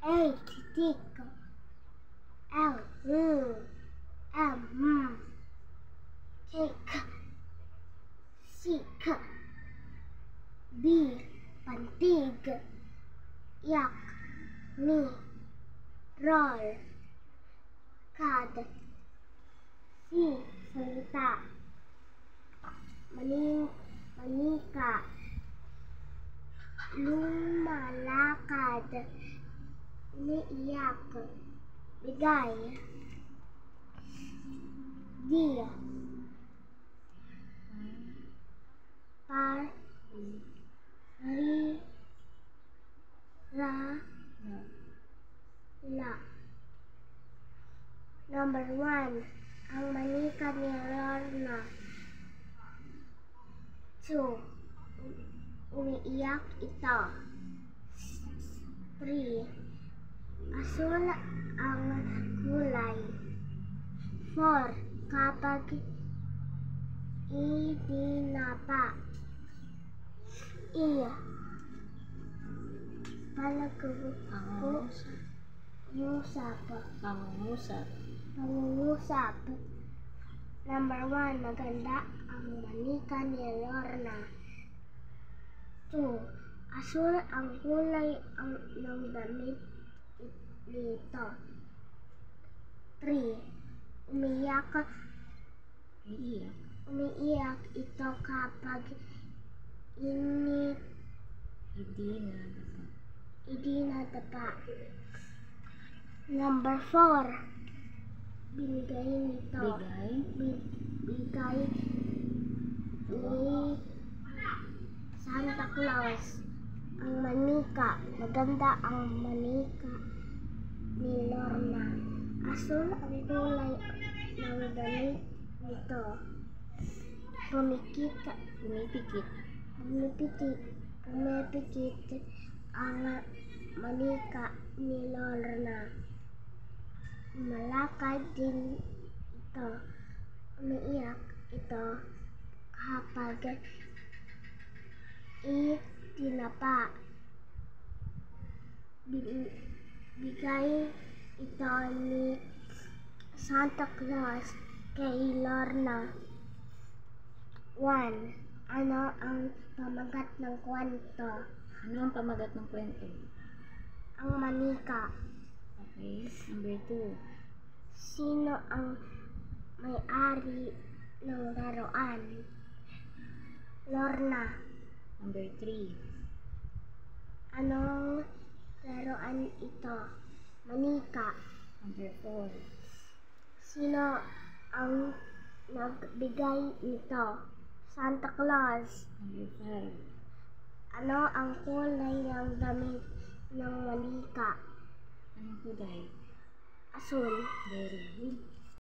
A, titik. L, M, cake. Sick. B, pantig. Yak, me, roll. Kad. C, salita. Manika. Lumalakad. Umiiyak. Bigay. D, la. Number 1, ang manika ni Lorna. 2, umiiyak ito. 3, asul ang kulay. 4, kapag idinapa. E, pangungusap. Number 1, maganda ang manika ni Lorna. 2, asul ang kulay ng damit nito. 3, umiiyak ito kapag idinadapa. Number 4, binigay nito. Bigay ni Santa Claus. Ang manika, maganda ang manika ni Lorna. Asul ang kulay ng damit nito. Pumipikit ang manika ni Lorna. Malakad din ito. Umiiyak ito kapag itinapa. Bigay ito ni Santa Claus kay Lorna. 1, ano ang pamagat ng kwento? Ang manika. Okay. Number 2. Sino ang may-ari ng laruan? Lorna. Number 3. Anong laruan ito? Manika. Number 4. Sino ang nagbigay nito? Santa Claus. Number 5. Ano ang kulay ng damit ng manika? Anong kulay? Asul. Very good.